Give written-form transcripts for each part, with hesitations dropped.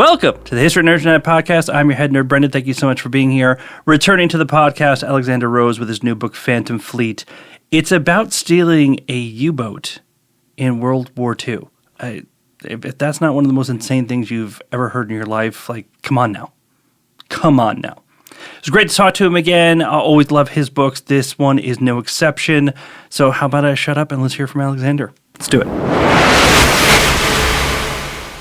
Welcome to the History Nerds Internet Podcast. I'm your head nerd, Brendan. Thank you so much for being here. Returning to the podcast, Alexander Rose with his new book, Phantom Fleet. It's about stealing a U-boat in World War II. If that's not one of the most insane things you've ever heard in your life, like, come on now. Come on now. It's great to talk to him again. I always love his books. This one is no exception. So how about I shut up and let's hear from Alexander. Let's do it.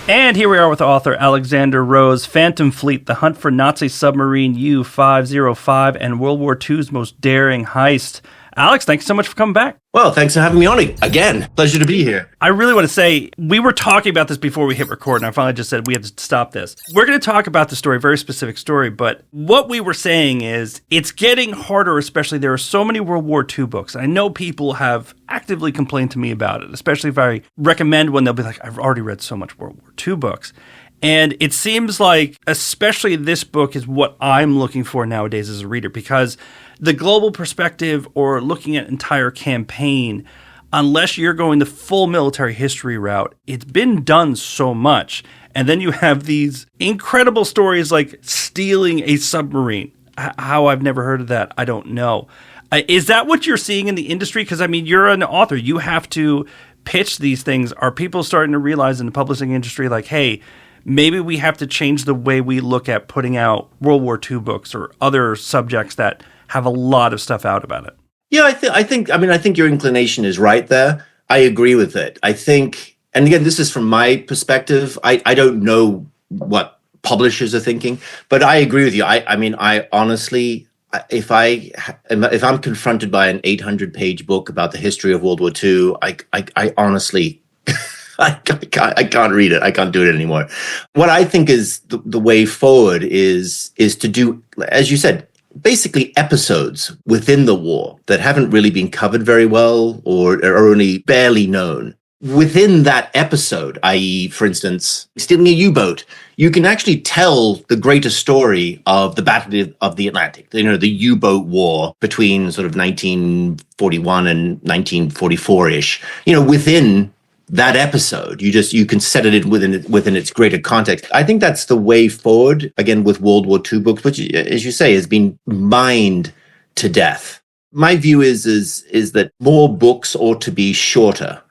And here we are with author Alexander Rose, Phantom Fleet, The Hunt for Nazi Submarine U-505, and World War II's Most Daring Heist. Alex, thanks so much for coming back. Well, thanks for having me on again. Pleasure to be here. I really want to say, we were talking about this before we hit record, and I finally just said we have to stop this. We're going to talk about the story, a very specific story, but what we were saying is it's getting harder, especially there are so many World War II books. I know people have actively complained to me about it, especially if I recommend one, they'll be like, I've already read so much World War II books. And it seems like, especially this book is what I'm looking for nowadays as a reader, because the global perspective or looking at entire campaign, unless you're going the full military history route, it's been done so much. And then you have these incredible stories like stealing a submarine. How I've never heard of that, I don't know. Is that what you're seeing in the industry? Because, I mean, you're an author. You have to pitch these things. Are people starting to realize in the publishing industry, like, hey, maybe we have to change the way we look at putting out World War II books or other subjects that have a lot of stuff out about it? Yeah, I think your inclination is right there. I agree with it. I think, and again, this is from my perspective. I don't know what publishers are thinking, but I agree with you. I honestly, if I'm confronted by an 800-page book about the history of World War II, I honestly, I can't read it. I can't do it anymore. What I think is the way forward is to do, as you said, basically episodes within the war that haven't really been covered very well or are only barely known. Within that episode, i.e., for instance, stealing a U-boat, you can actually tell the greater story of the Battle of the Atlantic, the U-boat war between sort of 1941 and 1944-ish, within that episode. You can set it within its greater context. I think that's the way forward, again, with World War II books, which, as you say, has been mined to death. My view is that more books ought to be shorter,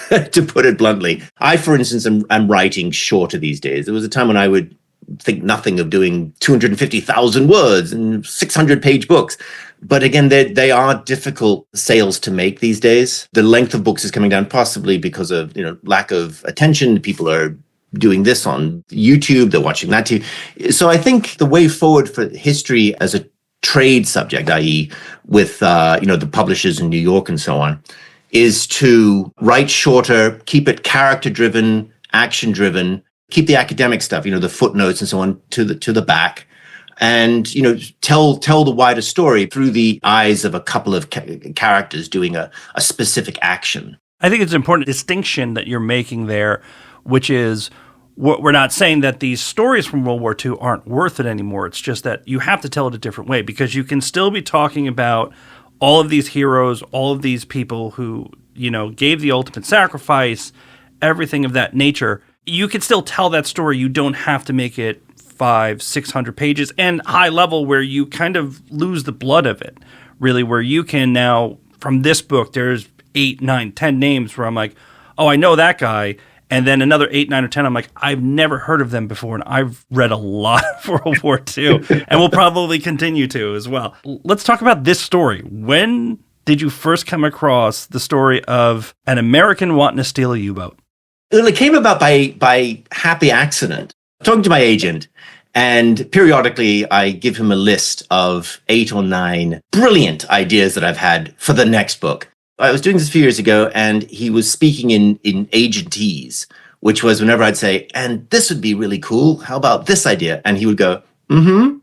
to put it bluntly. I, for instance, am writing shorter these days. There was a time when I would think nothing of doing 250,000 words and 600-page books. But again, they are difficult sales to make these days. The length of books is coming down, possibly because of lack of attention. People are doing this on YouTube, they're watching that too. So I think the way forward for history as a trade subject, i.e. with the publishers in New York and so on, is to write shorter, keep it character-driven, action-driven, keep the academic stuff, the footnotes and so on to the back. And, tell the wider story through the eyes of a couple of characters doing a specific action. I think it's an important distinction that you're making there, which is we're not saying that these stories from World War II aren't worth it anymore. It's just that you have to tell it a different way, because you can still be talking about all of these heroes, all of these people who, gave the ultimate sacrifice, everything of that nature. You can still tell that story. You don't have to make it 500-600 pages and high level where you kind of lose the blood of it, really, where you can now, from this book, there's 8, 9, 10 names where I'm like, oh, I know that guy. And then another 8, 9, or 10, I'm like, I've never heard of them before. And I've read a lot of World War II and will probably continue to as well. Let's talk about this story. When did you first come across the story of an American wanting to steal a U-boat? Well, it came about by happy accident. Talking to my agent, and periodically I give him a list of 8 or 9 brilliant ideas that I've had for the next book. I was doing this a few years ago, and he was speaking in agentese, which was whenever I'd say, and this would be really cool. How about this idea? And he would go, mm-hmm.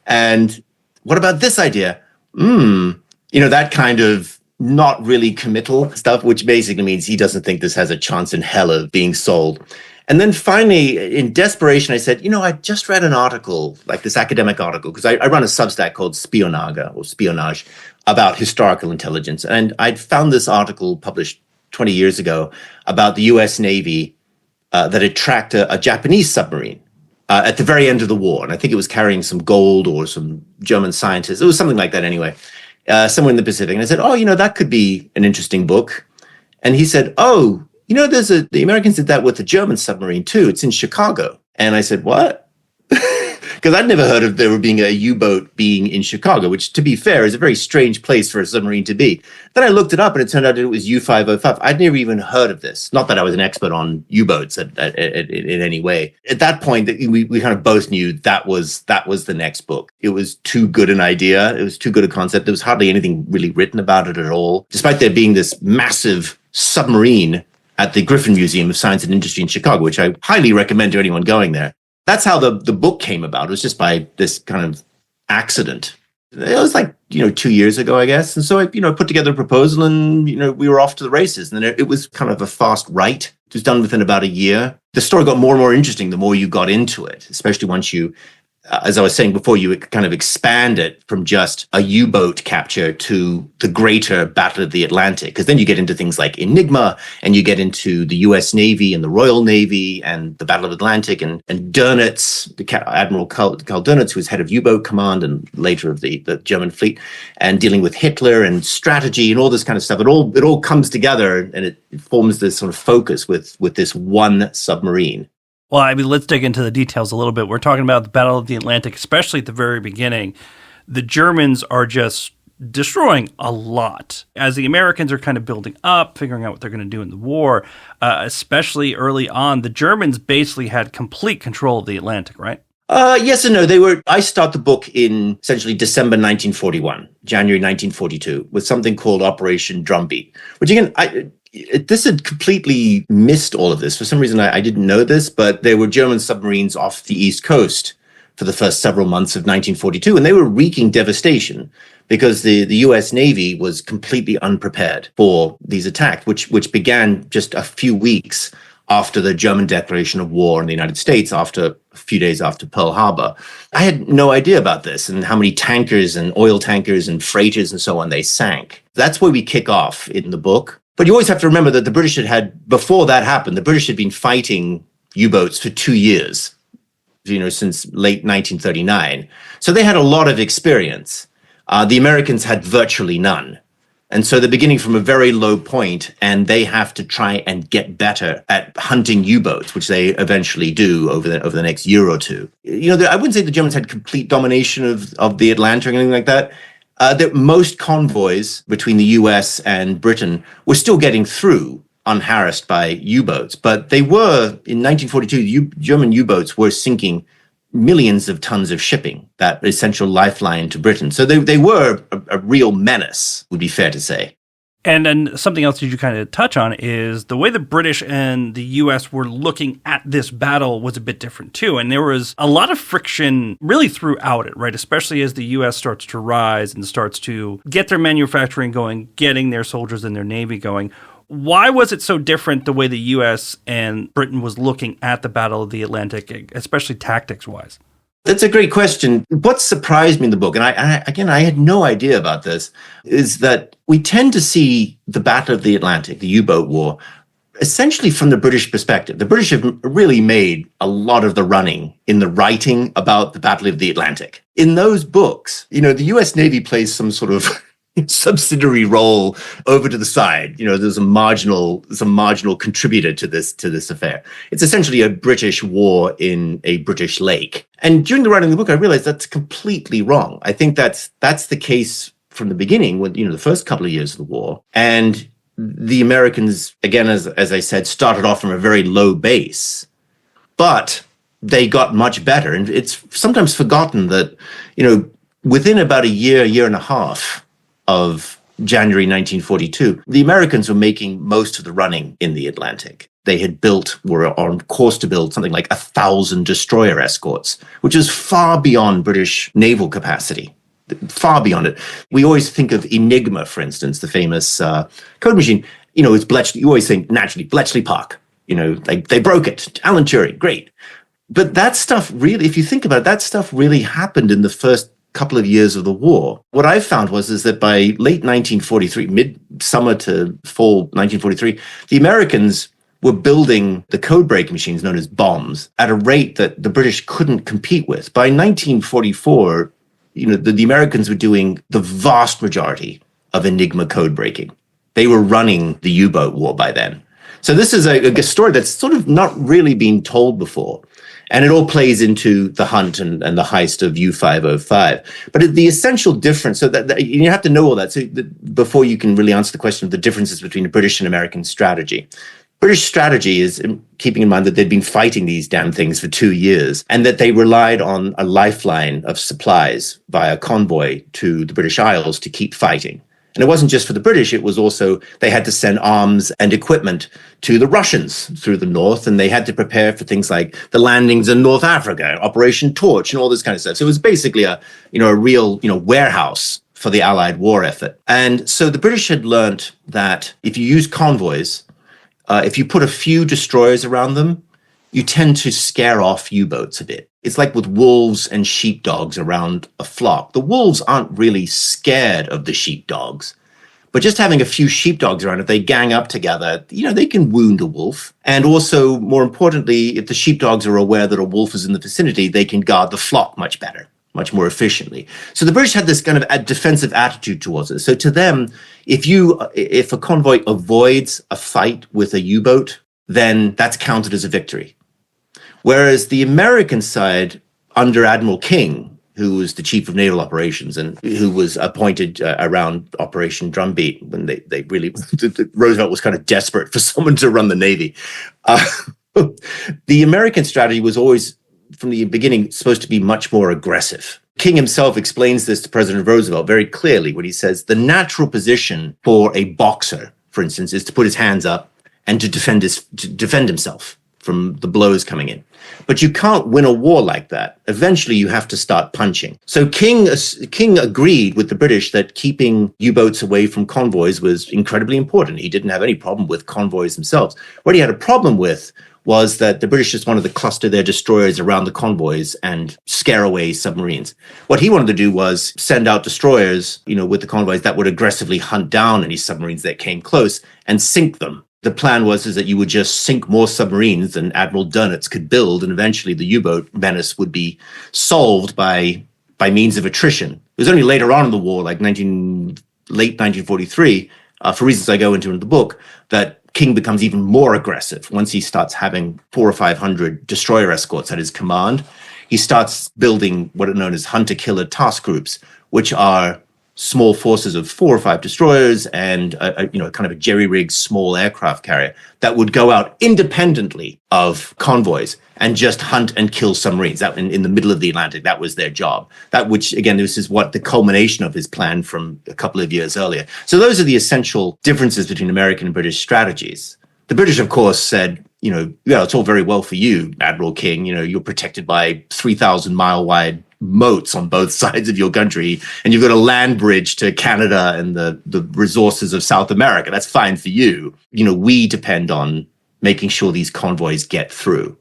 And what about this idea? That kind of not really committal stuff, which basically means he doesn't think this has a chance in hell of being sold. And then finally, in desperation, I said, I just read an article, like this academic article, because I run a Substack called Spionage, about historical intelligence. And I'd found this article published 20 years ago about the U.S. Navy that had tracked a Japanese submarine at the very end of the war. And I think it was carrying some gold or some German scientists. It was something like that anyway, somewhere in the Pacific. And I said, oh, that could be an interesting book. And he said, oh, the Americans did that with the German submarine too. It's in Chicago. And I said, what? Because I'd never heard of there being a U-boat being in Chicago, which, to be fair, is a very strange place for a submarine to be. Then I looked it up, and it turned out it was U-505. I'd never even heard of this. Not that I was an expert on U-boats in any way. At that point, we kind of both knew that was the next book. It was too good an idea. It was too good a concept. There was hardly anything really written about it at all, despite there being this massive submarine at the Griffin Museum of Science and Industry in Chicago, which I highly recommend to anyone going there. That's how the book came about. It was just by this kind of accident. It was like, 2 years ago, I guess. And so I, put together a proposal and, we were off to the races. And then it was kind of a fast write. It was done within about a year. The story got more and more interesting the more you got into it, especially once you, as I was saying before, you kind of expand it from just a U-boat capture to the greater Battle of the Atlantic. Because then you get into things like Enigma, and you get into the U.S. Navy and the Royal Navy and the Battle of the Atlantic and Dönitz, Admiral Karl Dönitz, who was head of U-boat command and later of the German fleet, and dealing with Hitler and strategy and all this kind of stuff. It all comes together, and it forms this sort of focus with this one submarine. Well, I mean, let's dig into the details a little bit. We're talking about the Battle of the Atlantic, especially at the very beginning. The Germans are just destroying a lot as the Americans are kind of building up, figuring out what they're going to do in the war. Especially early on, the Germans basically had complete control of the Atlantic, right? Yes and no. I start the book in essentially December 1941, January 1942, with something called Operation Drumbeat, which again, this had completely missed all of this. For some reason, I didn't know this, but there were German submarines off the East Coast for the first several months of 1942, and they were wreaking devastation because the U.S. Navy was completely unprepared for these attacks, which began just a few weeks after the German declaration of war on the United States, after a few days after Pearl Harbor. I had no idea about this and how many tankers and oil tankers and freighters and so on they sank. That's where we kick off in the book. But you always have to remember that the British before that happened, the British had been fighting U-boats for 2 years, since late 1939. So they had a lot of experience. The Americans had virtually none. And so they're beginning from a very low point, and they have to try and get better at hunting U-boats, which they eventually do over the next year or two. I wouldn't say the Germans had complete domination of the Atlantic or anything like that. That most convoys between the US and Britain were still getting through unharassed by U-boats. But they were, in 1942, German U-boats were sinking millions of tons of shipping, that essential lifeline to Britain. So they were a real menace, would be fair to say. And then something else that you kind of touch on is the way the British and the U.S. were looking at this battle was a bit different too. And there was a lot of friction really throughout it, right? Especially as the U.S. starts to rise and starts to get their manufacturing going, getting their soldiers and their Navy going. Why was it so different the way the U.S. and Britain was looking at the Battle of the Atlantic, especially tactics-wise? That's a great question. What surprised me in the book, and I had no idea about this, is that we tend to see the Battle of the Atlantic, the U-boat war, essentially from the British perspective. The British have really made a lot of the running in the writing about the Battle of the Atlantic. In those books, the U.S. Navy plays some sort of subsidiary role over to the side. There's a marginal contributor to this affair. It's essentially a British war in a British lake. And during the writing of the book, I realized that's completely wrong. I think that's the case from the beginning, when the first couple of years of the war. And the Americans, again, as I said, started off from a very low base, but they got much better. And it's sometimes forgotten that, within about a year and a half of January 1942, the Americans were making most of the running in the Atlantic. They were on course to build something like 1,000 destroyer escorts, which is far beyond British naval capacity, far beyond it. We always think of Enigma, for instance, the famous code machine. It's Bletchley. You always think, naturally, Bletchley Park. They broke it. Alan Turing, great. But that stuff really, if you think about it, that stuff really happened in the first couple of years of the war. What I found is that by late 1943, mid-summer to fall 1943, the Americans were building the codebreaker machines known as bombs at a rate that the British couldn't compete with. By 1944, the Americans were doing the vast majority of Enigma code breaking. They were running the U-boat war by then. So this is a story that's sort of not really been told before. And it all plays into the hunt and the heist of U-505. But the essential difference, so that you have to know all that, before you can really answer the question of the differences between the British and American strategy. British strategy is keeping in mind that they'd been fighting these damn things for 2 years and that they relied on a lifeline of supplies via convoy to the British Isles to keep fighting. And it wasn't just for the British, it was also, they had to send arms and equipment to the Russians through the north, and they had to prepare for things like the landings in North Africa, Operation Torch, and all this kind of stuff. So it was basically a real, warehouse for the Allied war effort. And so the British had learned that if you use convoys, if you put a few destroyers around them, you tend to scare off U-boats a bit. It's like with wolves and sheepdogs around a flock. The wolves aren't really scared of the sheepdogs, but just having a few sheepdogs around, if they gang up together, they can wound a wolf. And also, more importantly, if the sheepdogs are aware that a wolf is in the vicinity, they can guard the flock much better, much more efficiently. So the British had this kind of a defensive attitude towards it. So to them, if a convoy avoids a fight with a U-boat, then that's counted as a victory. Whereas the American side, under Admiral King, who was the chief of naval operations and who was appointed around Operation Drumbeat when they really, Roosevelt was kind of desperate for someone to run the Navy. The American strategy was always, from the beginning, supposed to be much more aggressive. King himself explains this to President Roosevelt very clearly when he says the natural position for a boxer, for instance, is to put his hands up and to defend himself from the blows coming in. But you can't win a war like that. Eventually, you have to start punching. So King agreed with the British that keeping U-boats away from convoys was incredibly important. He didn't have any problem with convoys themselves. What he had a problem with was that the British just wanted to cluster their destroyers around the convoys and scare away submarines. What he wanted to do was send out destroyers, with the convoys that would aggressively hunt down any submarines that came close and sink them. The plan was that you would just sink more submarines than Admiral Dönitz could build, and eventually the U-boat menace would be solved by means of attrition. It was only later on in the war, like late 1943, for reasons I go into in the book, that King becomes even more aggressive. Once he starts having 400 or 500 destroyer escorts at his command, he starts building what are known as hunter-killer task groups, which are small forces of 4 or 5 destroyers and kind of a jerry-rigged small aircraft carrier that would go out independently of convoys and just hunt and kill submarines. That in the middle of the Atlantic, that was their job. Which again, this is what the culmination of his plan from a couple of years earlier. So those are the essential differences between American and British strategies. The British, of course, said, it's all very well for you, Admiral King. You're protected by 3,000-mile wide moats on both sides of your country, and you've got a land bridge to Canada and the resources of South America. That's fine for you. We depend on making sure these convoys get through.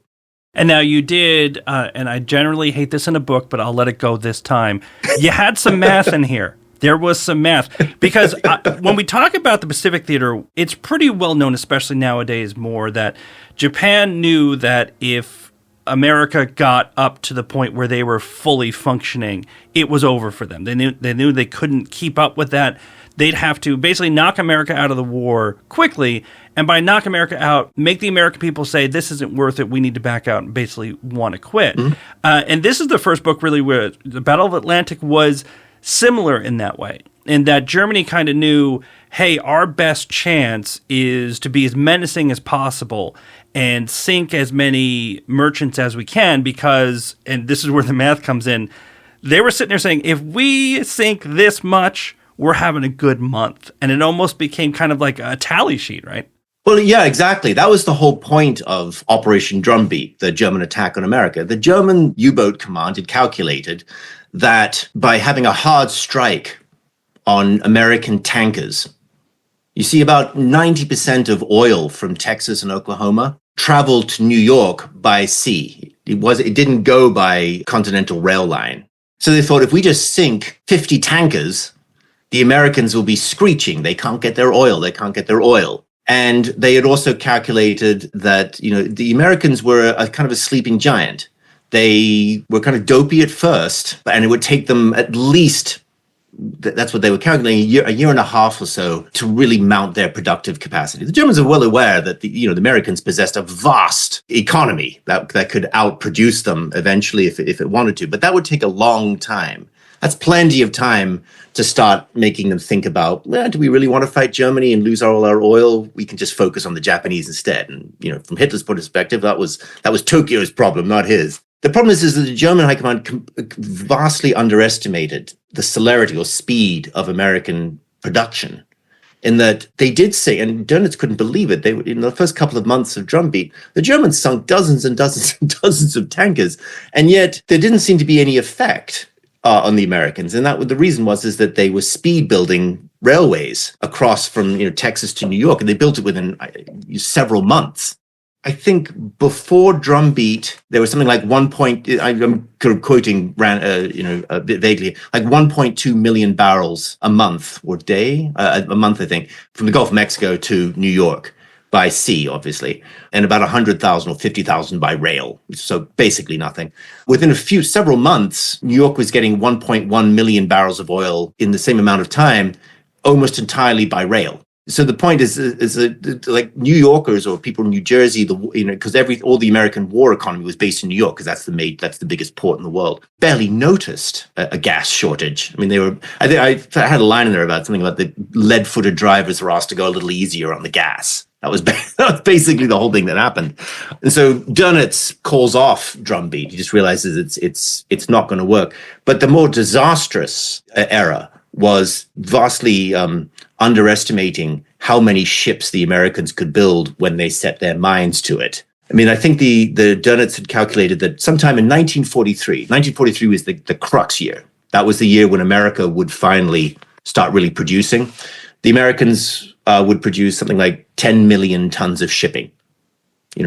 And now you did, and I generally hate this in a book, but I'll let it go this time. You had some math in here. There was some math. Because when we talk about the Pacific Theater, it's pretty well known, especially nowadays more, that Japan knew that if America got up to the point where they were fully functioning, it was over for them. They knew they couldn't keep up with that. They'd have to basically knock America out of the war quickly, and by knock America out, make the American people say, this isn't worth it, we need to back out, and basically want to quit. Mm-hmm. And this is the first book really where the Battle of Atlantic was similar in that way, in that Germany kind of knew, hey, our best chance is to be as menacing as possible and sink as many merchants as we can because, and this is where the math comes in, they were sitting there saying, if we sink this much, we're having a good month. And it almost became kind of like a tally sheet, right? Well, yeah, exactly. That was the whole point of Operation Drumbeat, the German attack on America. The German U-boat command had calculated that by having a hard strike on American tankers, you see about 90% of oil from Texas and Oklahoma traveled to New York by sea. It didn't go by continental rail line. So they thought if we just sink 50 tankers, the Americans will be screeching. They can't get their oil. And they had also calculated that, the Americans were a kind of a sleeping giant. They were kind of dopey at first, and it would take them at least, that's what they were calculating, a year and a half or so to really mount their productive capacity. The Germans are well aware that the Americans possessed a vast economy that could outproduce them eventually if it wanted to, but that would take a long time. That's plenty of time to start making them think about, do we really want to fight Germany and lose all our oil? We can just focus on the Japanese instead. And, from Hitler's perspective, that was Tokyo's problem, not his. The problem is that the German high command vastly underestimated the celerity or speed of American production, in that they did say, and Dönitz couldn't believe it, in the first couple of months of Drumbeat, the Germans sunk dozens and dozens and dozens of tankers, and yet there didn't seem to be any effect on the Americans. And the reason is that they were speed building railways across from Texas to New York, and they built it within several months. I think before Drumbeat, there was something like I'm kind of quoting a bit vaguely, like 1.2 million barrels a month or day, a month, I think, from the Gulf of Mexico to New York by sea, obviously, and about 100,000 or 50,000 by rail. So basically nothing. Within several months, New York was getting 1.1 million barrels of oil in the same amount of time, almost entirely by rail. So the point is like New Yorkers or people in New Jersey, because all the American war economy was based in New York, because that's the biggest port in the world, barely noticed a gas shortage. I mean, I had a line in there about something about the lead-footed drivers were asked to go a little easier on the gas. That was basically the whole thing that happened. And so Dönitz calls off Drumbeat. He just realizes it's not going to work. But the more disastrous error was vastly underestimating how many ships the Americans could build when they set their minds to it. I mean, I think the Dönitz had calculated that sometime in 1943 was the crux year. That was the year when America would finally start really producing. The Americans would produce something like 10 million tons of shipping,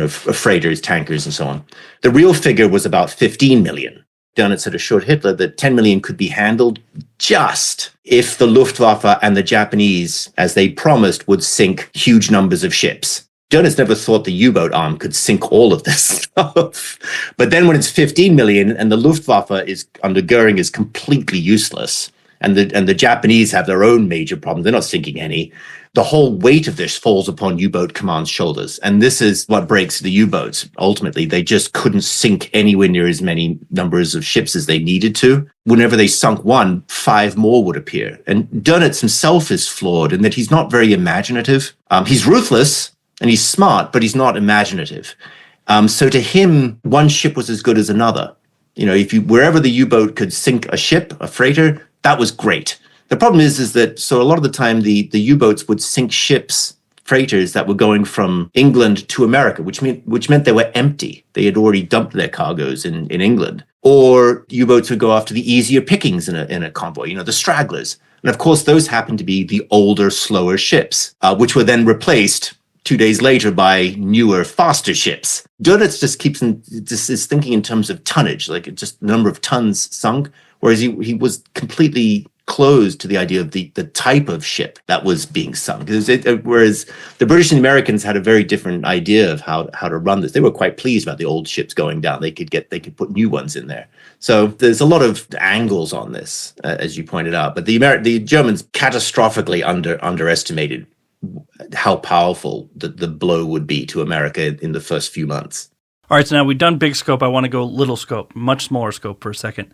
freighters, tankers, and so on. The real figure was about 15 million. Dönitz had assured Hitler that 10 million could be handled just if the Luftwaffe and the Japanese, as they promised, would sink huge numbers of ships. Dönitz never thought the U-boat arm could sink all of this stuff. But then when it's 15 million and the Luftwaffe under Goering is completely useless, and the Japanese have their own major problems, they're not sinking any, the whole weight of this falls upon U-boat command's shoulders. And this is what breaks the U-boats. Ultimately, they just couldn't sink anywhere near as many numbers of ships as they needed to. Whenever they sunk one, 5 more would appear. And Dönitz himself is flawed in that he's not very imaginative. He's ruthless and he's smart, but he's not imaginative. So to him, one ship was as good as another. Wherever the U-boat could sink a ship, a freighter, that was great. The problem is that a lot of the time the U-boats would sink ships, freighters that were going from England to America, which meant they were empty. They had already dumped their cargoes in England. Or U-boats would go after the easier pickings in a convoy, the stragglers. And of course, those happened to be the older, slower ships, which were then replaced 2 days later by newer, faster ships. Dönitz just is thinking in terms of tonnage, like just the number of tons sunk, whereas he was completely closed to the idea of the type of ship that was being sunk. Whereas the British and the Americans had a very different idea of how to run this. They were quite pleased about the old ships going down. They could put new ones in there. So there's a lot of angles on this, as you pointed out. But the Germans catastrophically underestimated how powerful the blow would be to America in the first few months. All right, so now we've done big scope. I want to go little scope, much smaller scope for a second.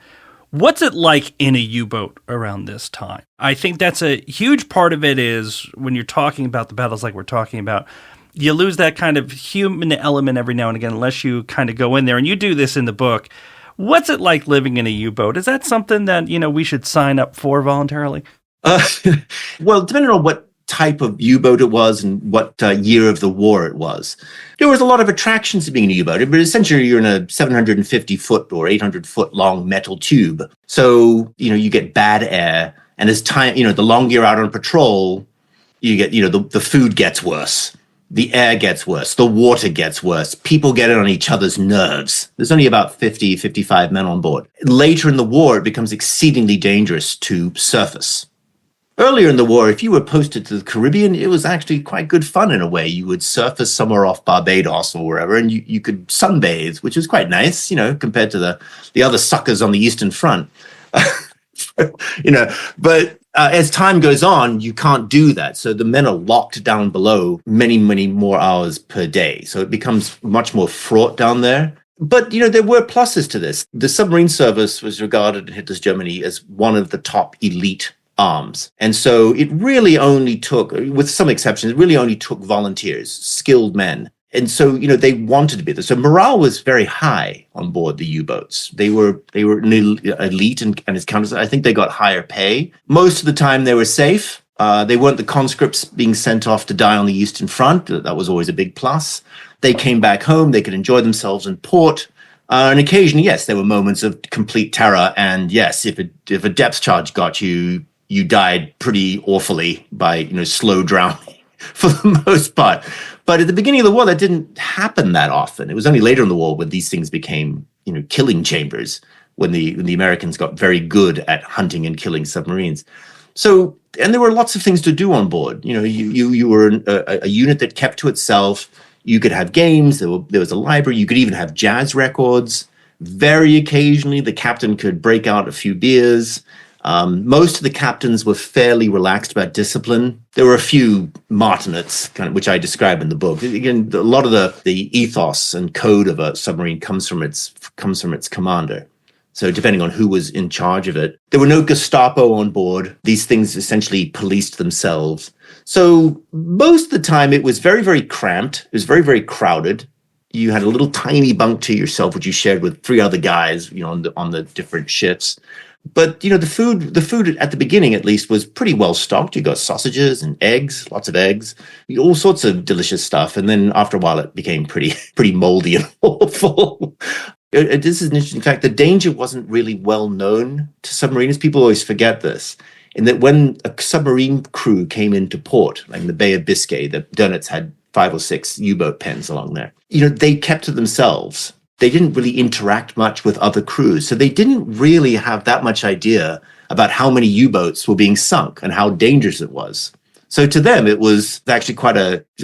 What's it like in a U-boat around this time? I think that's a huge part of it is when you're talking about the battles like we're talking about, you lose that kind of human element every now and again unless you kind of go in there. And you do this in the book. What's it like living in a U-boat? Is that something that, we should sign up for voluntarily? Well, depending on what type of U-boat it was and what year of the war it was. There was a lot of attractions to being in a U-boat, but essentially you're in a 750-foot or 800-foot long metal tube. So, you get bad air, and as time, the longer you're out on patrol, you get, the food gets worse. The air gets worse. The water gets worse. People get it on each other's nerves. There's only about 50, 55 men on board. Later in the war, it becomes exceedingly dangerous to surface. Earlier in the war, if you were posted to the Caribbean, it was actually quite good fun in a way. You would surface somewhere off Barbados or wherever, and you could sunbathe, which was quite nice, compared to the other suckers on the Eastern Front. But as time goes on, you can't do that. So the men are locked down below many, many more hours per day. So it becomes much more fraught down there. But, there were pluses to this. The submarine service was regarded in Hitler's Germany as one of the top elite arms. And so it really only took, with some exceptions, it really only took volunteers, skilled men. And so, they wanted to be there. So morale was very high on board the U-boats. They were an elite and its counters. I think they got higher pay. Most of the time they were safe. They weren't the conscripts being sent off to die on the Eastern Front. That was always a big plus. They came back home. They could enjoy themselves in port. And occasionally, yes, there were moments of complete terror. And yes, if a depth charge got you, you died pretty awfully by, slow drowning for the most part. But at the beginning of the war, that didn't happen that often. It was only later in the war when these things became, killing chambers, when the Americans got very good at hunting and killing submarines. So, and there were lots of things to do on board. You were a unit that kept to itself. You could have games. There was a library. You could even have jazz records. Very occasionally, the captain could break out a few beers. Most of the captains were fairly relaxed about discipline. There were a few martinets, which I describe in the book. Again, a lot of the ethos and code of a submarine comes from its commander. So depending on who was in charge of it, there were no Gestapo on board. These things essentially policed themselves. So most of the time it was very, very cramped. It was very, very crowded. You had a little tiny bunk to yourself, which you shared with 3 other guys, on the different ships. But, the food at the beginning, at least, was pretty well stocked. You got sausages and eggs, lots of eggs, all sorts of delicious stuff. And then after a while, it became pretty moldy and awful. This is an interesting fact. The danger wasn't really well known to submariners. People always forget this. In that when a submarine crew came into port, like in the Bay of Biscay, the Dönitz had 5 or 6 U-boat pens along there. They kept to themselves. They didn't really interact much with other crews. So they didn't really have that much idea about how many U-boats were being sunk and how dangerous it was. So to them, it was actually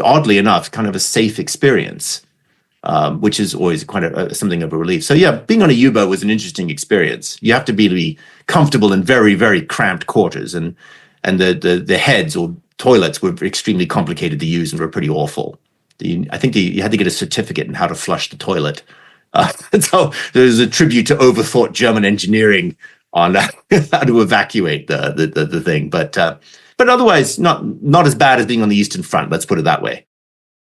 oddly enough, kind of a safe experience, which is always quite something of a relief. So yeah, being on a U-boat was an interesting experience. You have to be comfortable in very, very cramped quarters, and the heads or toilets were extremely complicated to use and were pretty awful. I think you had to get a certificate in how to flush the toilet. So there's a tribute to overthought German engineering on how to evacuate the thing. But otherwise, not as bad as being on the Eastern Front. Let's put it that way.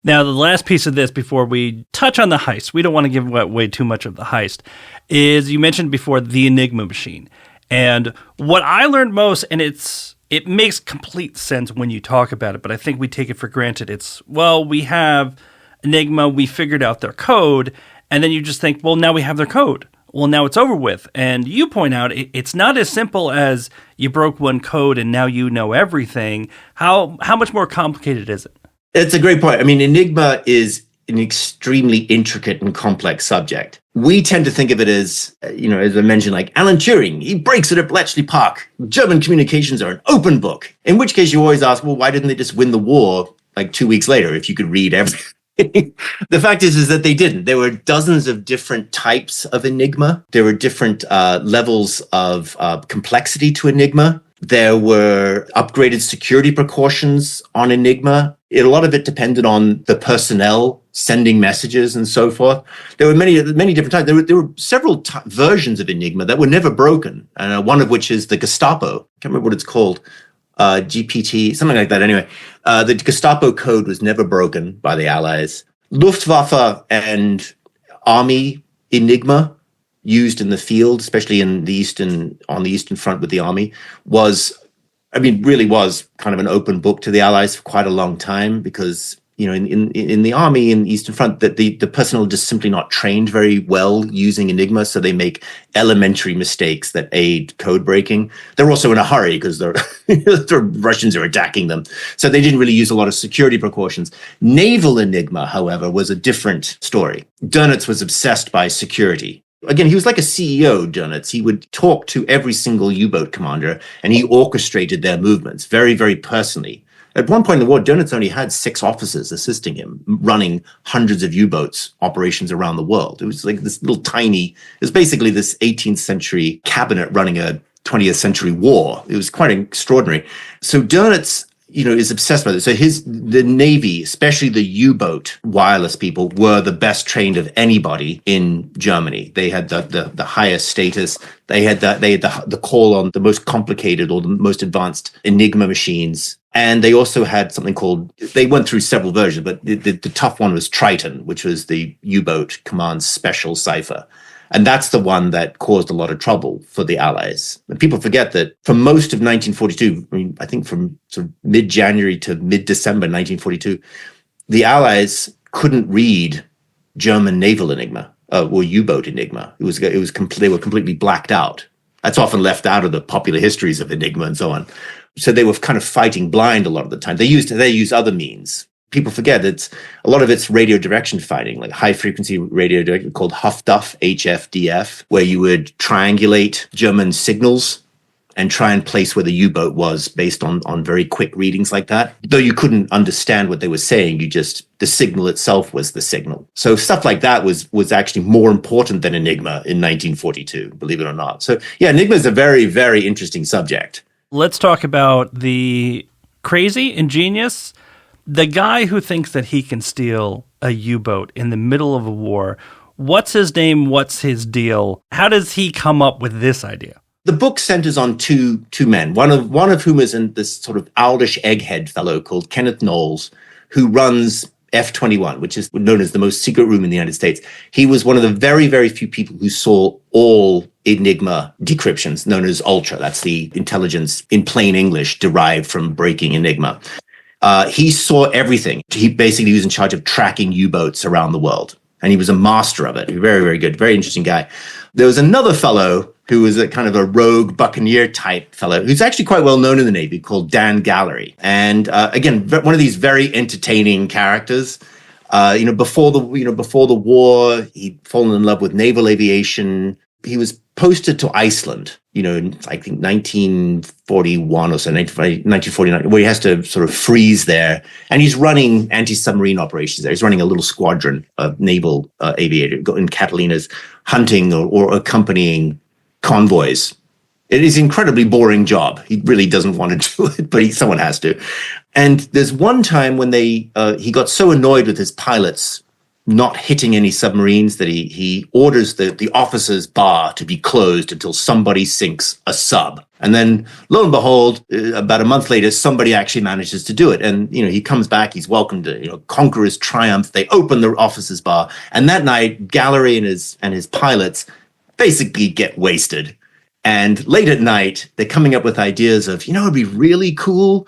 Now, the last piece of this before we touch on the heist, we don't want to give away too much of the heist, is you mentioned before the Enigma machine. And what I learned most, and it makes complete sense when you talk about it, but I think we take it for granted. We have Enigma, we figured out their code, and then you just think, well, now we have their code. Well, now it's over with. And you point out it's not as simple as you broke one code and now you know everything. How much more complicated is it? It's a great point. I mean, Enigma is an extremely intricate and complex subject. We tend to think of it as, as I mentioned, like Alan Turing, he breaks it at Bletchley Park. German communications are an open book. In which case you always ask, well, why didn't they just win the war like 2 weeks later if you could read everything? The fact is that they didn't. There were dozens of different types of Enigma. There were different levels of complexity to Enigma. There were upgraded security precautions on Enigma. A lot of it depended on the personnel sending messages and so forth. There were many different types. There were several versions of Enigma that were never broken. One of which is the Gestapo. I can't remember what it's called. GPT, something like that. Anyway, the Gestapo code was never broken by the Allies. Luftwaffe and Army Enigma used in the field, especially on the Eastern Front with the Army, really was kind of an open book to the Allies for quite a long time because, in the Army in the Eastern Front, that the personnel are just simply not trained very well using Enigma, so they make elementary mistakes that aid code breaking. They're also in a hurry because the Russians are attacking them, so they didn't really use a lot of security precautions. Naval Enigma, however, was a different story. Dönitz was obsessed by security. Again, he was like a CEO, Dönitz. He would talk to every single U-boat commander, and he orchestrated their movements very, very personally. At one point in the war, Dönitz only had 6 officers assisting him, running hundreds of U-boats operations around the world. It was like this little tiny, it was basically this 18th century cabinet running a 20th century war. It was quite extraordinary. So Dönitz, is obsessed with it. So the Navy, especially the U-boat wireless people, were the best trained of anybody in Germany. They had the highest status. They had the call on the most complicated or the most advanced Enigma machines. And they also had something called, they went through several versions, but the tough one was Triton, which was the U-boat command's special cipher. And that's the one that caused a lot of trouble for the Allies. And people forget that for most of 1942, I think from sort of mid-January to mid-December 1942, the Allies couldn't read German naval Enigma or U-boat Enigma. They were completely blacked out. That's often left out of the popular histories of Enigma and so on. So they were kind of fighting blind a lot of the time. They used other means. People forget that a lot of it's radio direction fighting, like high frequency radio direction called HFDF, HFDF, where you would triangulate German signals and try and place where the U-boat was based on very quick readings like that. Though you couldn't understand what they were saying, the signal itself was the signal. So stuff like that was actually more important than Enigma in 1942, believe it or not. So yeah, Enigma is a very, very interesting subject. Let's talk about the crazy, ingenious, the guy who thinks that he can steal a U-boat in the middle of a war. What's his name? What's his deal? How does he come up with this idea? The book centers on two men, one of whom is this sort of owlish egghead fellow called Kenneth Knowles, who runs F-21, which is known as the most secret room in the United States. He was one of the very, very few people who saw all Enigma decryptions, known as Ultra. That's the intelligence in plain English derived from breaking Enigma. He saw everything. He basically was in charge of tracking U-boats around the world. And he was a master of it. Very, very good. Very interesting guy. There was another fellow who was a kind of a rogue buccaneer type fellow who's actually quite well known in the Navy called Dan Gallery. And again, one of these very entertaining characters. Before the war, he'd fallen in love with naval aviation. He was posted to Iceland, in I think 1941 or so, 1949, where he has to sort of freeze there. And he's running anti-submarine operations there. He's running a little squadron of naval aviator in Catalinas, hunting or accompanying convoys. It is an incredibly boring job. He really doesn't want to do it, but someone has to. And there's one time when he got so annoyed with his pilots not hitting any submarines that he orders the officer's bar to be closed until somebody sinks a sub. And then lo and behold, about a month later, somebody actually manages to do it. And, he comes back, he's welcomed to, conqueror's triumph. They open the officer's bar. And that night, Gallery and his pilots basically get wasted. And late at night, they're coming up with ideas of, it'd be really cool.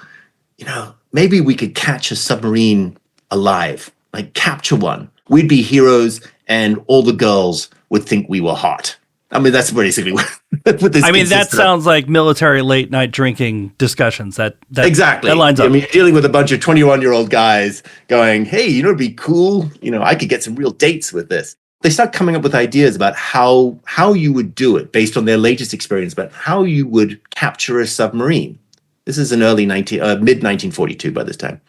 Maybe we could catch a submarine alive, like capture one. We'd be heroes and all the girls would think we were hot. I mean, that's basically what this that sounds like military late night drinking discussions. That exactly. That lines up. I mean, dealing with a bunch of 21-year-old guys going, hey, it'd be cool. I could get some real dates with this. They start coming up with ideas about how you would do it based on their latest experience about how you would capture a submarine. This is in mid-1942 by this time.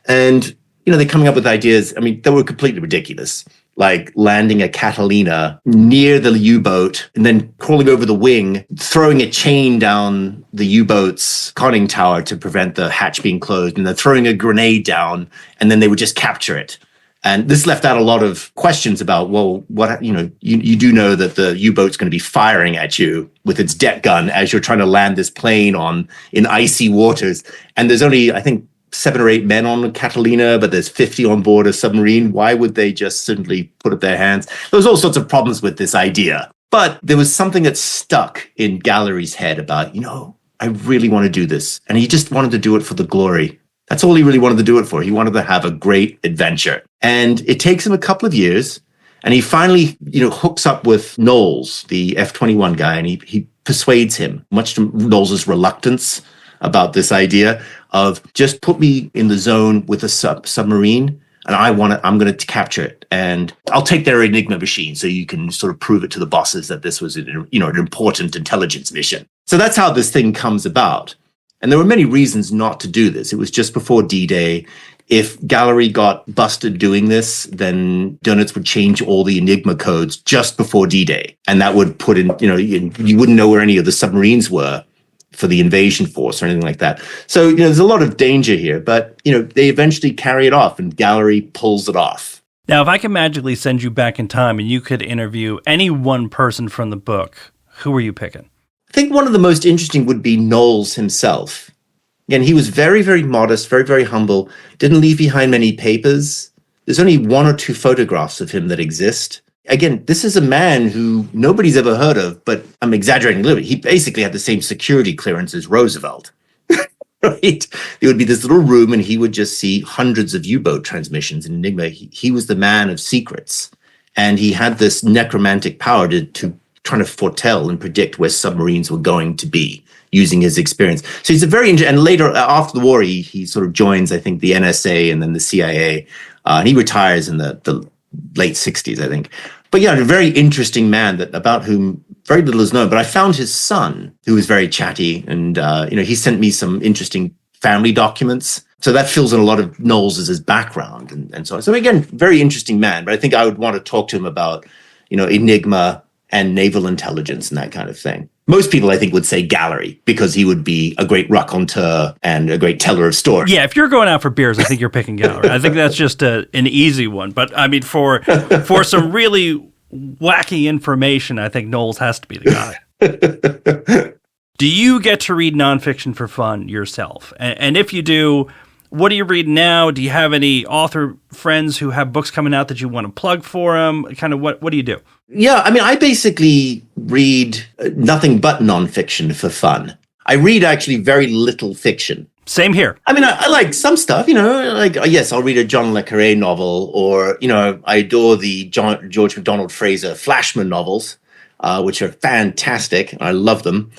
And they're coming up with ideas. I mean, they were completely ridiculous, like landing a Catalina near the U-boat and then crawling over the wing, throwing a chain down the U-boat's conning tower to prevent the hatch being closed, and then throwing a grenade down, and then they would just capture it. And this left out a lot of questions about, well, what, you do know that the U-boat's going to be firing at you with its deck gun as you're trying to land this plane in icy waters. And there's only, I think, 7 or 8 men on Catalina, but there's 50 on board a submarine. Why would they just simply put up their hands? There was all sorts of problems with this idea. But there was something that stuck in Gallery's head about, I really want to do this. And he just wanted to do it for the glory. That's all he really wanted to do it for. He wanted to have a great adventure. And it takes him a couple of years. And he finally, hooks up with Knowles, the F-21 guy, and he persuades him, much to Knowles' reluctance about this idea of just put me in the zone with a submarine. and I'm going to capture it, and I'll take their Enigma machine so you can sort of prove it to the bosses that this was an important intelligence mission. So that's how this thing comes about. And there were many reasons not to do this. It was just before D-Day. If Gallery got busted doing this, then Dönitz would change all the Enigma codes just before D-Day. And that would put in, you wouldn't know where any of the submarines were for the invasion force or anything like that. So, there's a lot of danger here, but, they eventually carry it off and Gallery pulls it off. Now, if I can magically send you back in time and you could interview any one person from the book, who are you picking? I think one of the most interesting would be Knowles himself. Again, he was very, very modest, very, very humble, didn't leave behind many papers. There's only one or two photographs of him that exist. Again, this is a man who nobody's ever heard of, but I'm exaggerating a little bit. He basically had the same security clearance as Roosevelt, right? There would be this little room and he would just see hundreds of U-boat transmissions in Enigma. He was the man of secrets. And he had this necromantic power to trying to foretell and predict where submarines were going to be using his experience. So he's and later after the war, he sort of joins, I think, the NSA and then the CIA. And he retires in the late 60s, I think. But yeah, a very interesting man about whom very little is known. But I found his son, who was very chatty, and he sent me some interesting family documents. So that fills in a lot of Knowles as his background and so on. So again, very interesting man. But I think I would want to talk to him about, Enigma and naval intelligence and that kind of thing. Most people, I think, would say Gallery because he would be a great raconteur and a great teller of stories. Yeah, if you're going out for beers, I think you're picking Gallery. I think that's just an easy one. But I mean, for some really wacky information, I think Knowles has to be the guy. Do you get to read nonfiction for fun yourself? And if you do, what do you read now? Do you have any author friends who have books coming out that you want to plug for them? Kind of what do you do? Yeah, I mean, I basically read nothing but nonfiction for fun. I read actually very little fiction. Same here. I mean, I like some stuff, yes, I'll read a John le Carré novel, or, I adore the George MacDonald Fraser Flashman novels, which are fantastic. I love them.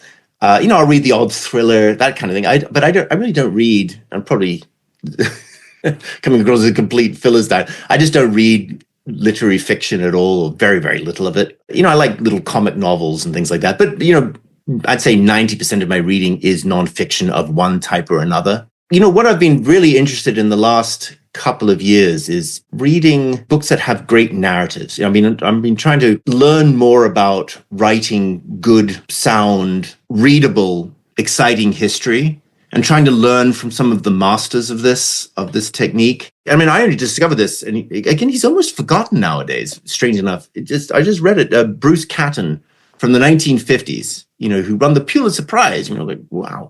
I'll read the odd thriller, that kind of thing. I really don't read. I'm probably coming across as a complete Philistine. I just don't read literary fiction at all, or very, very little of it. I like little comic novels and things like that. But, I'd say 90% of my reading is nonfiction of one type or another. What I've been really interested in the last couple of years is reading books that have great narratives. I've been trying to learn more about writing good, sound, readable, exciting history, and trying to learn from some of the masters of this technique. I mean, I only discovered this, and again, he's almost forgotten nowadays, strange enough. I just read it, Bruce Catton from the 1950s, who won the Pulitzer Prize, like, wow,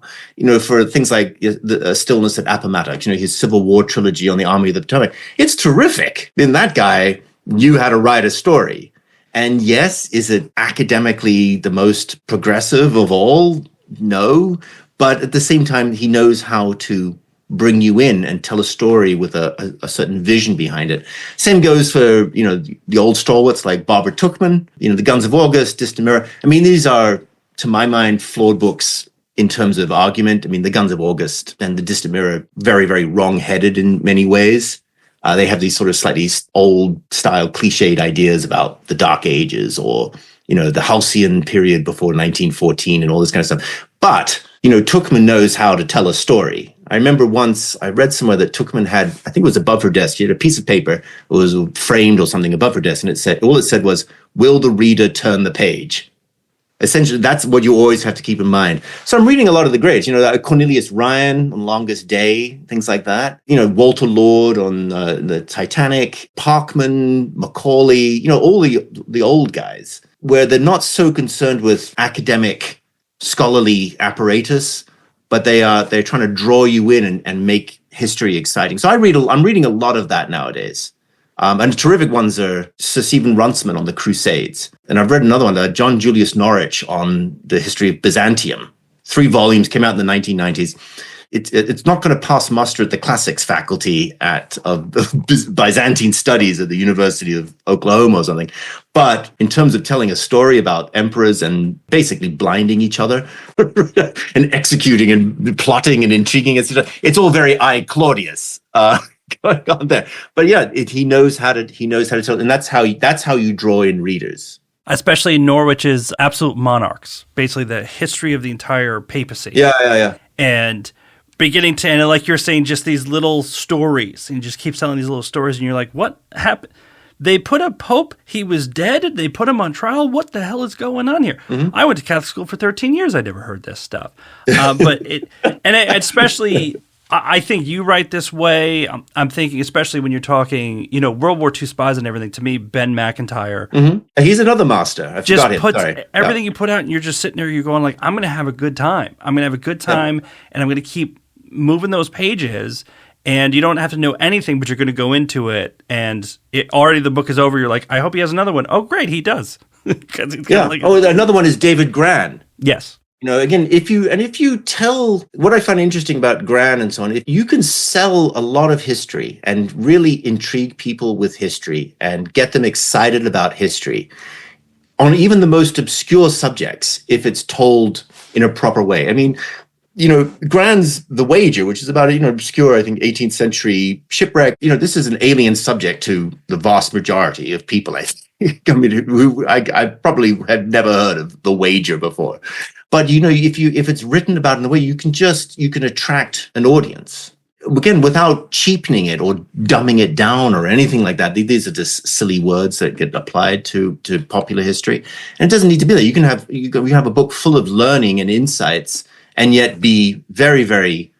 for things like the Stillness at Appomattox, his Civil War trilogy on the Army of the Potomac. It's terrific. Then that guy knew how to write a story. And yes, is it academically the most progressive of all? No. But at the same time, he knows how to bring you in and tell a story with a certain vision behind it. Same goes for, the old stalwarts like Barbara Tuchman, the Guns of August, Distant Mirror. I mean, these are, to my mind, flawed books in terms of argument. I mean, the Guns of August and the Distant Mirror, very, very wrong-headed in many ways. They have these sort of slightly old-style cliched ideas about the Dark Ages or, the Halcyon period before 1914 and all this kind of stuff. But, Tuchman knows how to tell a story. I remember once I read somewhere that Tuchman had, I think it was above her desk, she had a piece of paper, it was framed or something above her desk, and all it said was, "Will the reader turn the page?" Essentially, that's what you always have to keep in mind. So I'm reading a lot of the greats, Cornelius Ryan on Longest Day, things like that. Walter Lord on the Titanic, Parkman, Macaulay, all the old guys, where they're not so concerned with academic, scholarly apparatus, but they're trying to draw you in and make history exciting. So I'm reading a lot of that nowadays. And terrific ones are Sir Stephen Runciman on the Crusades. And I've read another one, John Julius Norwich on the history of Byzantium. 3 volumes, came out in the 1990s. It's not going to pass muster at the classics faculty of Byzantine studies at the University of Oklahoma or something. But in terms of telling a story about emperors and basically blinding each other and executing and plotting and intriguing, it's all very I, Claudius. going on there. But yeah, he knows how to tell, and that's how you draw in readers. Especially Norwich's Absolute Monarchs, basically the history of the entire papacy. Yeah. And beginning to end, like you're saying, just these little stories, and you just keep telling these little stories, and you're like, what happened? They put a pope, he was dead, they put him on trial. What the hell is going on here? I went to Catholic school for 13 years. I never heard this stuff. Especially, I think you write this way. I'm thinking, especially when you're talking, World War II spies and everything, to me, Ben McIntyre. He's another master. I forgot him. Sorry. Everything you put out, and you're just sitting there, you're going like, I'm going to have a good time. I'm going to have a good time, and I'm going to keep moving those pages. And you don't have to know anything, but you're going to go into it, and already the book is over. You're like, I hope he has another one. Oh, great, he does. Another one is David Gran. Yes. Again, if you tell, what I find interesting about Gran and so on, if you can sell a lot of history and really intrigue people with history and get them excited about history on even the most obscure subjects, if it's told in a proper way. I mean, Gran's The Wager, which is about obscure, I think, 18th century shipwreck. This is an alien subject to the vast majority of people. I think. I mean, I probably had never heard of The Wager before. But if it's written about in a way, you can attract an audience. Again, without cheapening it or dumbing it down or anything like that. These are just silly words that get applied to popular history, and it doesn't need to be that. You can have a book full of learning and insights, and yet be very, very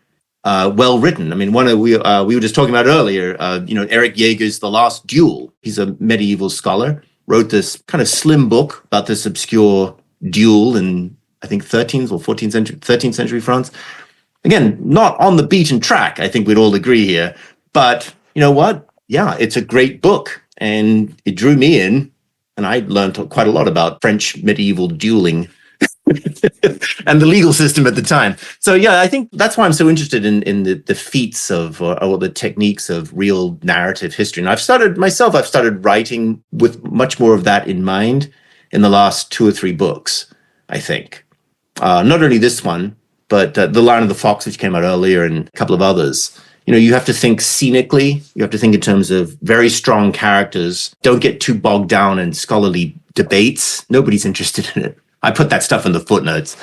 well written. I mean, we were just talking about earlier. Eric Jaeger's The Last Duel. He's a medieval scholar. Wrote this kind of slim book about this obscure duel in, I think, 13th or 13th century France. Again, not on the beaten track, I think we'd all agree here. But you know what? Yeah, it's a great book, and it drew me in, and I learned quite a lot about French medieval dueling and the legal system at the time. So yeah, I think that's why I'm so interested in the feats of or the techniques of real narrative history. And I've started writing with much more of that in mind in the last 2 or 3 books, I think. Not only this one, but The Lion and the Fox, which came out earlier, and a couple of others. You have to think scenically. You have to think in terms of very strong characters. Don't get too bogged down in scholarly debates. Nobody's interested in it. I put that stuff in the footnotes.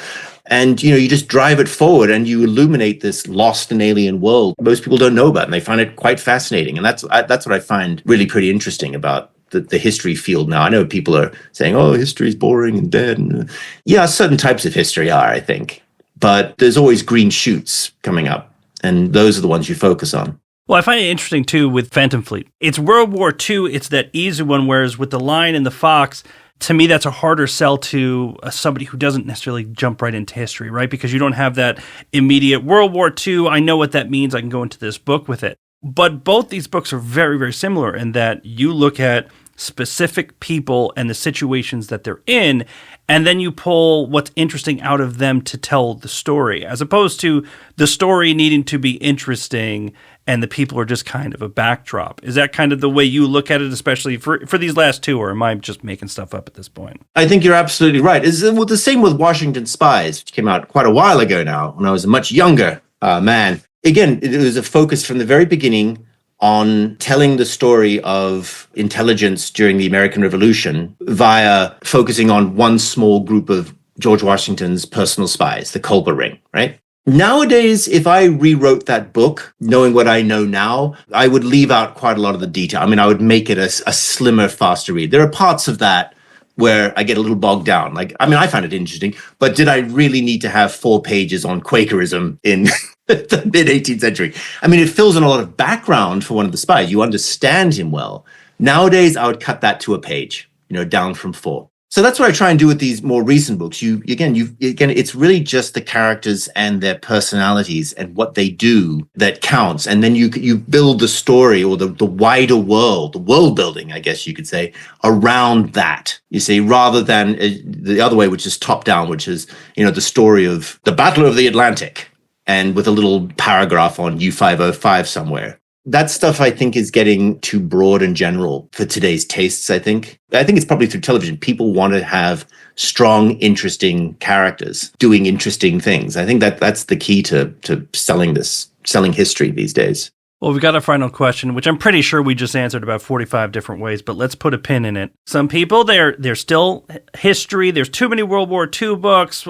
And, you just drive it forward and you illuminate this lost and alien world most people don't know about, and they find it quite fascinating. And that's what I find really pretty interesting about the history field now. I know people are saying, oh, history's boring and dead. And, yeah, certain types of history are, I think. But there's always green shoots coming up, and those are the ones you focus on. Well, I find it interesting, too, with Phantom Fleet. It's World War II. It's that easy one, whereas with The Lion and the Fox, to me, that's a harder sell to somebody who doesn't necessarily jump right into history, right? Because you don't have that immediate World War II. I know what that means. I can go into this book with it. But both these books are very, very similar in that you look at specific people and the situations that they're in, and then you pull what's interesting out of them to tell the story, as opposed to the story needing to be interesting and the people are just kind of a backdrop. Is that kind of the way you look at it, especially for these last two, or am I just making stuff up at this point? I think you're absolutely right. It's the same with Washington Spies, which came out quite a while ago now, when I was a much younger man. Again, it was a focus from the very beginning on telling the story of intelligence during the American Revolution via focusing on one small group of George Washington's personal spies, the Culber Ring, right? Nowadays, if I rewrote that book, knowing what I know now, I would leave out quite a lot of the detail. I mean, I would make it a slimmer, faster read. There are parts of that where I get a little bogged down. I find it interesting, but did I really need to have 4 pages on Quakerism in the mid-18th century? I mean, it fills in a lot of background for one of the spies. You understand him well. Nowadays, I would cut that to a page, down from 4. So that's what I try and do with these more recent books. It's really just the characters and their personalities and what they do that counts. And then you build the story or the wider world, the world building, I guess you could say, around that, you see, rather than the other way, which is top down, which is, the story of the Battle of the Atlantic and with a little paragraph on U-505 somewhere. That stuff, I think, is getting too broad and general for today's tastes, I think. I think it's probably through television. People want to have strong, interesting characters doing interesting things. I think that's the key to selling history these days. Well, we've got a final question, which I'm pretty sure we just answered about 45 different ways, but let's put a pin in it. Some people, they're still history. There's too many World War II books.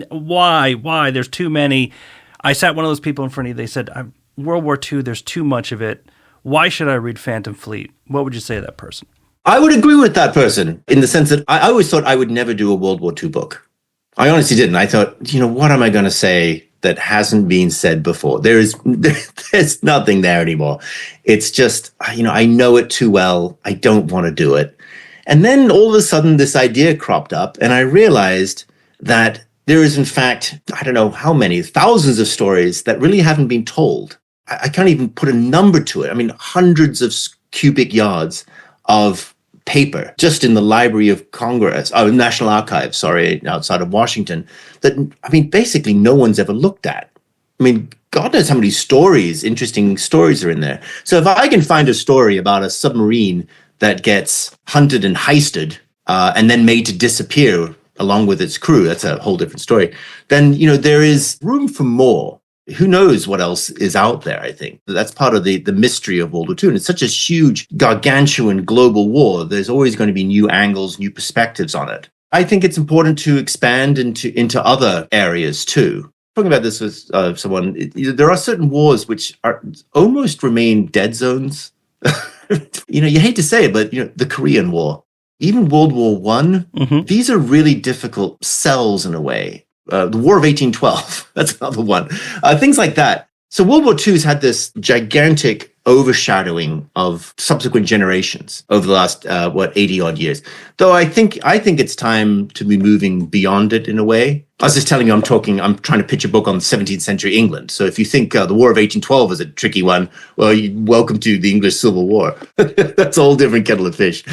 Why? There's too many. I sat one of those people in front of you. They said, World War II, there's too much of it. Why should I read Phantom Fleet? What would you say to that person? I would agree with that person in the sense that I always thought I would never do a World War II book. I honestly didn't. I thought, what am I going to say that hasn't been said before? There's nothing there anymore. It's just, I know it too well. I don't want to do it. And then all of a sudden this idea cropped up and I realized that there is in fact, I don't know how many, thousands of stories that really haven't been told. I can't even put a number to it. I mean, hundreds of cubic yards of paper just in the Library of Congress, National Archives, outside of Washington, that, basically no one's ever looked at. God knows how many interesting stories are in there. So if I can find a story about a submarine that gets hunted and heisted and then made to disappear along with its crew, that's a whole different story, then, there is room for more. Who knows what else is out there, I think. That's part of the mystery of World War II. And it's such a huge, gargantuan global war. There's always going to be new angles, new perspectives on it. I think it's important to expand into other areas too. Talking about this with someone, there are certain wars which are almost remain dead zones. You hate to say it, but the Korean War, even World War I, these are really difficult cells in a way. The War of 1812, that's another one. Things like that. So World War II's had this gigantic overshadowing of subsequent generations over the last, 80-odd years. Though I think it's time to be moving beyond it in a way. I was just telling you, I'm trying to pitch a book on 17th century England. So if you think the War of 1812 is a tricky one, well, welcome to the English Civil War. That's a whole different kettle of fish.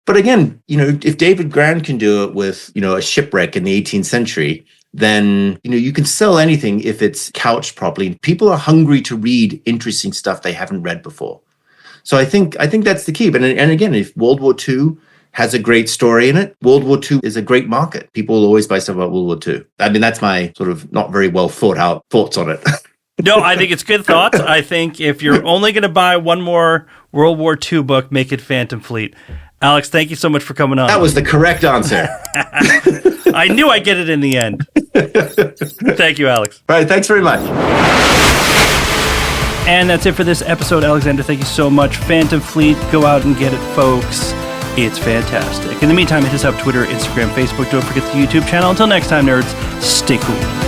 But again, if David Grand can do it with, a shipwreck in the 18th century, then, you can sell anything if it's couched properly. People are hungry to read interesting stuff they haven't read before. So I think that's the key. But and again, if World War II has a great story in it, World War II is a great market. People will always buy stuff about World War II. That's my sort of not very well thought out thoughts on it. No, I think it's good thoughts. I think if you're only going to buy one more World War II book, make it Phantom Fleet. Alex, thank you so much for coming on. That was the correct answer. I knew I'd get it in the end. Thank you, Alex. All right, thanks very much. And that's it for this episode, Alexander. Thank you so much. Phantom Fleet, go out and get it, folks. It's fantastic. In the meantime, hit us up Twitter, Instagram, Facebook. Don't forget the YouTube channel. Until next time, nerds, stay cool.